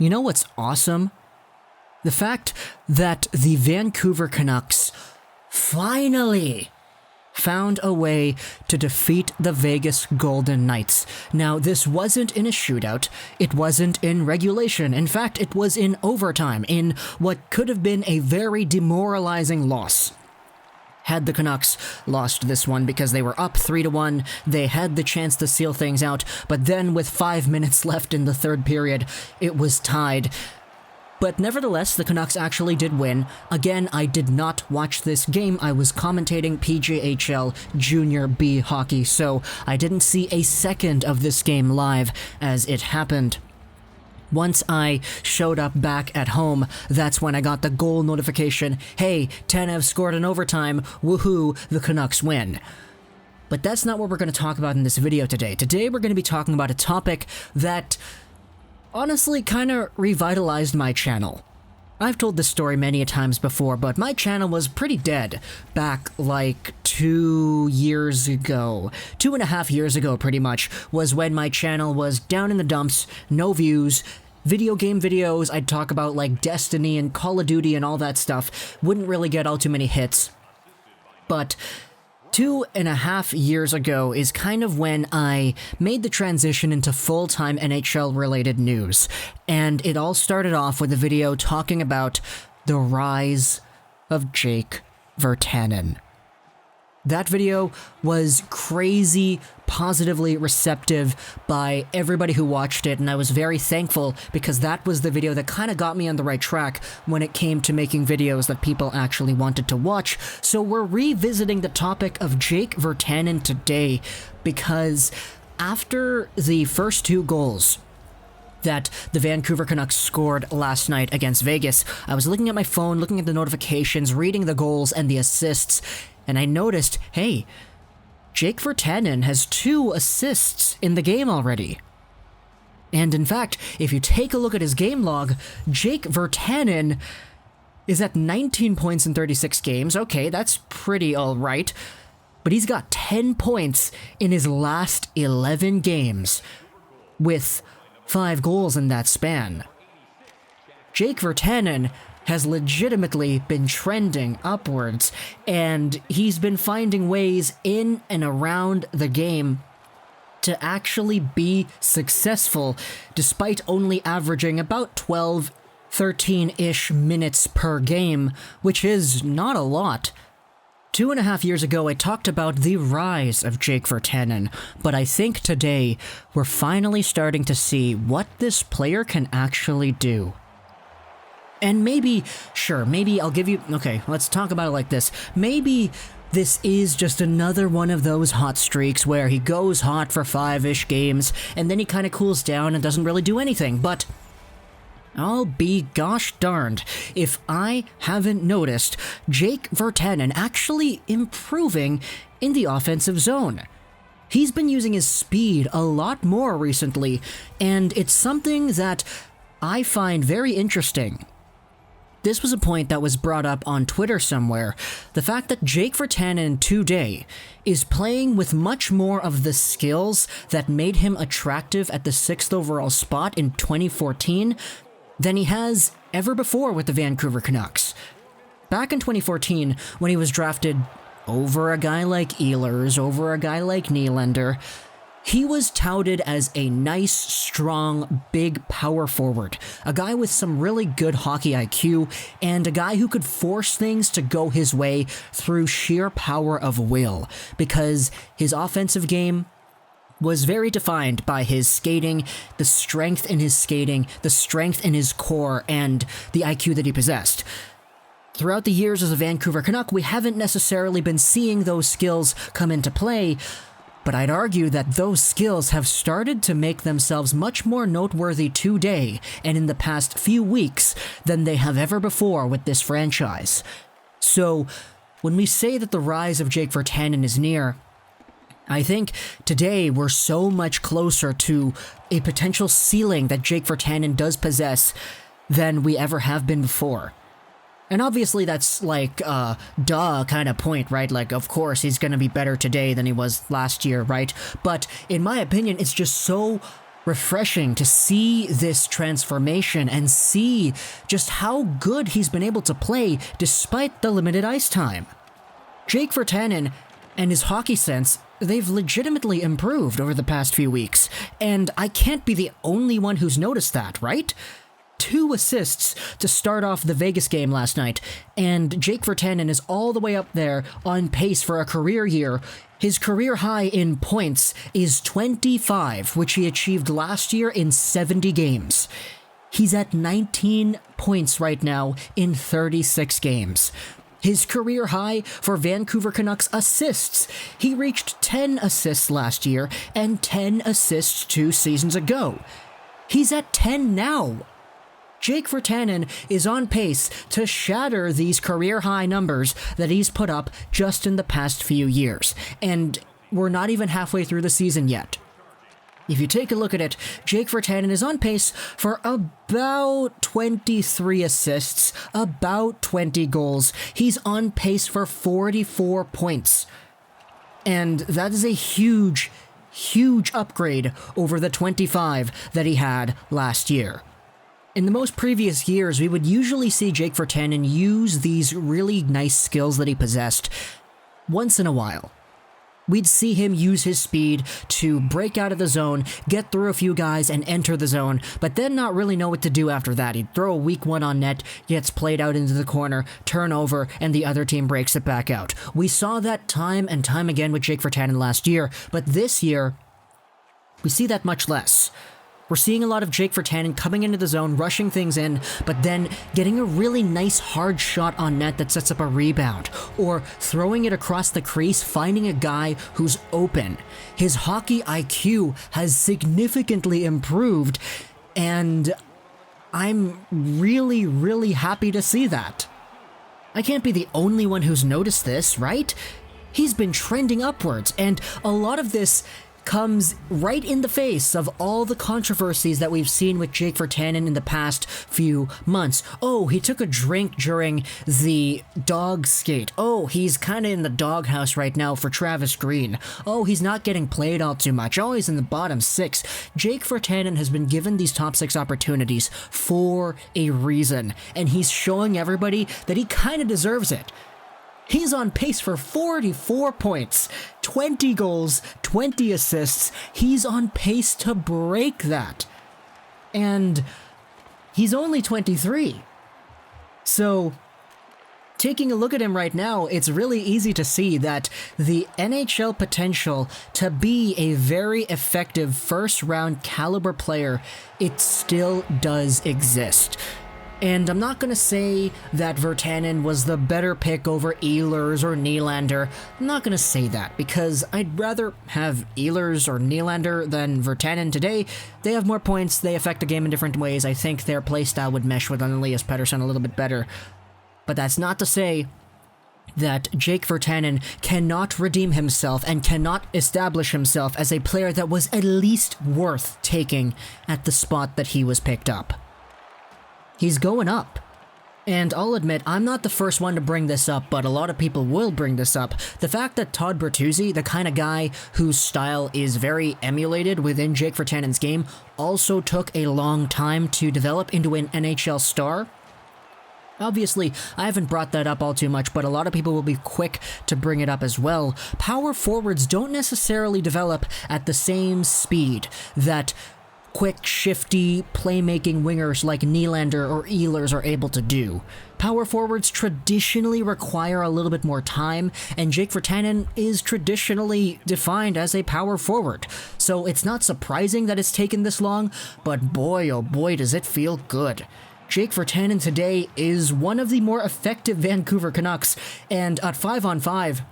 You know what's awesome? The fact that the Vancouver Canucks finally found a way to defeat the Vegas Golden Knights. Now, this wasn't in a shootout. It wasn't in regulation. In fact, it was in overtime, in what could have been a very demoralizing loss. Had the Canucks lost this one because they were up 3-1, they had the chance to seal things out, but then with 5 minutes left in the third period, it was tied. But nevertheless, the Canucks actually did win. Again, I did not watch this game. I was commentating PJHL Junior B hockey, so I didn't see a second of this game live as it happened. Once I showed up back at home, that's when I got the goal notification. Hey, Tanev scored in overtime. Woohoo, the Canucks win. But that's not what we're going to talk about in this video today. Today we're going to be talking about a topic that honestly kind of revitalized my channel. I've told this story many a times before, but my channel was pretty dead back like 2 years ago. 2.5 years ago, pretty much, was when my channel was down in the dumps, no views, video game videos. I'd talk about like Destiny and Call of Duty and all that stuff. Wouldn't really get all too many hits. But 2.5 years ago is kind of when I made the transition into full-time NHL-related news, and it all started off with a video talking about the rise of Jake Virtanen. That video was crazy positively receptive by everybody who watched it, and I was very thankful because that was the video that kind of got me on the right track when it came to making videos that people actually wanted to watch. So we're revisiting the topic of Jake Virtanen today because after the first 2 goals that the Vancouver Canucks scored last night against Vegas, I was looking at my phone, looking at the notifications, reading the goals and the assists, and I noticed, hey, Jake Virtanen has 2 assists in the game already. And in fact, if you take a look at his game log, Jake Virtanen is at 19 points in 36 games. Okay, that's pretty alright. But he's got 10 points in his last 11 games, with 5 goals in that span. Jake Virtanen has legitimately been trending upwards, and he's been finding ways in and around the game to actually be successful, despite only averaging about 12, 13-ish minutes per game, which is not a lot. 2.5 years ago, I talked about the rise of Jake Virtanen, but I think today we're finally starting to see what this player can actually do. And maybe, sure, maybe I'll give you, okay, let's talk about it like this. Maybe this is just another one of those hot streaks where he goes hot for 5-ish games, and then he kind of cools down and doesn't really do anything, but I'll be gosh darned if I haven't noticed Jake Virtanen actually improving in the offensive zone. He's been using his speed a lot more recently, and it's something that I find very interesting. This was a point that was brought up on Twitter somewhere. The fact that Jake Virtanen today is playing with much more of the skills that made him attractive at the 6th overall spot in 2014 than he has ever before with the Vancouver Canucks. Back in 2014, when he was drafted over a guy like Ehlers, over a guy like Nylander, he was touted as a nice, strong, big power forward, a guy with some really good hockey IQ, and a guy who could force things to go his way through sheer power of will, because his offensive game was very defined by his skating, the strength in his skating, the strength in his core, and the IQ that he possessed. Throughout the years as a Vancouver Canuck, we haven't necessarily been seeing those skills come into play, but I'd argue that those skills have started to make themselves much more noteworthy today and in the past few weeks than they have ever before with this franchise. So, when we say that the rise of Jake Virtanen is near, I think today we're so much closer to a potential ceiling that Jake Virtanen does possess than we ever have been before. And obviously that's like duh kind of point, right? Like, of course he's going to be better today than he was last year, right? But in my opinion, it's just so refreshing to see this transformation and see just how good he's been able to play despite the limited ice time. Jake Virtanen and his hockey sense, they've legitimately improved over the past few weeks, and I can't be the only one who's noticed that, right? 2 assists to start off the Vegas game last night, and Jake Virtanen is all the way up there on pace for a career year. His career high in points is 25, which he achieved last year in 70 games. He's at 19 points right now in 36 games. His career high for Vancouver Canucks assists. He reached 10 assists last year and 10 assists 2 seasons ago. He's at 10 now. Jake Virtanen is on pace to shatter these career-high numbers that he's put up just in the past few years, and we're not even halfway through the season yet. If you take a look at it, Jake Virtanen is on pace for about 23 assists, about 20 goals. He's on pace for 44 points, and that is a huge, huge upgrade over the 25 that he had last year. In the most previous years, we would usually see Jake Virtanen use these really nice skills that he possessed once in a while. We'd see him use his speed to break out of the zone, get through a few guys, and enter the zone, but then not really know what to do after that. He'd throw a weak one on net, gets played out into the corner, turnover, and the other team breaks it back out. We saw that time and time again with Jake Virtanen last year, but this year, we see that much less. We're seeing a lot of Jake Virtanen coming into the zone, rushing things in, but then getting a really nice hard shot on net that sets up a rebound, or throwing it across the crease, finding a guy who's open. His hockey IQ has significantly improved, and I'm really, really happy to see that. I can't be the only one who's noticed this, right? He's been trending upwards, and a lot of this comes right in the face of all the controversies that we've seen with Jake Virtanen in the past few months. Oh, he took a drink during the dog skate. Oh, he's kind of in the doghouse right now for Travis Green. Oh, he's not getting played all too much. Oh, he's in the bottom 6. Jake Virtanen has been given these top 6 opportunities for a reason, and he's showing everybody that he kind of deserves it. He's on pace for 44 points, 20 goals, 20 assists. He's on pace to break that. And he's only 23. So, taking a look at him right now, it's really easy to see that the NHL potential to be a very effective first-round caliber player, it still does exist. And I'm not going to say that Virtanen was the better pick over Ehlers or Nylander. I'm not going to say that, because I'd rather have Ehlers or Nylander than Virtanen today. They have more points, they affect the game in different ways. I think their playstyle would mesh with Elias Pettersson a little bit better. But that's not to say that Jake Virtanen cannot redeem himself and cannot establish himself as a player that was at least worth taking at the spot that he was picked up. He's going up. And I'll admit, I'm not the first one to bring this up, but a lot of people will bring this up. The fact that Todd Bertuzzi, the kind of guy whose style is very emulated within Jake Virtanen's game, also took a long time to develop into an NHL star. Obviously, I haven't brought that up all too much, but a lot of people will be quick to bring it up as well. Power forwards don't necessarily develop at the same speed that quick, shifty, playmaking wingers like Nylander or Ehlers are able to do. Power forwards traditionally require a little bit more time, and Jake Virtanen is traditionally defined as a power forward. So it's not surprising that it's taken this long, but boy oh boy does it feel good. Jake Virtanen today is one of the more effective Vancouver Canucks, and at 5-on-5,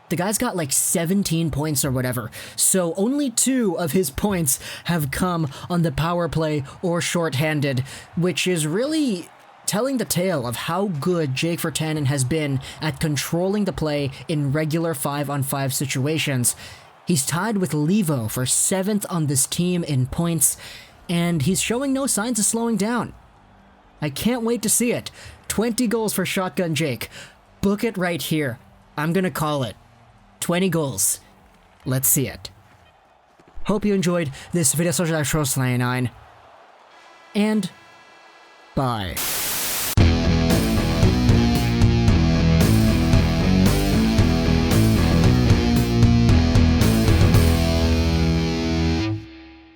the guy's got like 17 points or whatever, so only 2 of his points have come on the power play or shorthanded, which is really telling the tale of how good Jake Virtanen has been at controlling the play in regular 5-on-5 situations. He's tied with Levo for 7th on this team in points, and he's showing no signs of slowing down. I can't wait to see it. 20 goals for Shotgun Jake. Book it right here. I'm gonna call it. 20 goals. Let's see it. Hope you enjoyed this video. Social 9, and bye.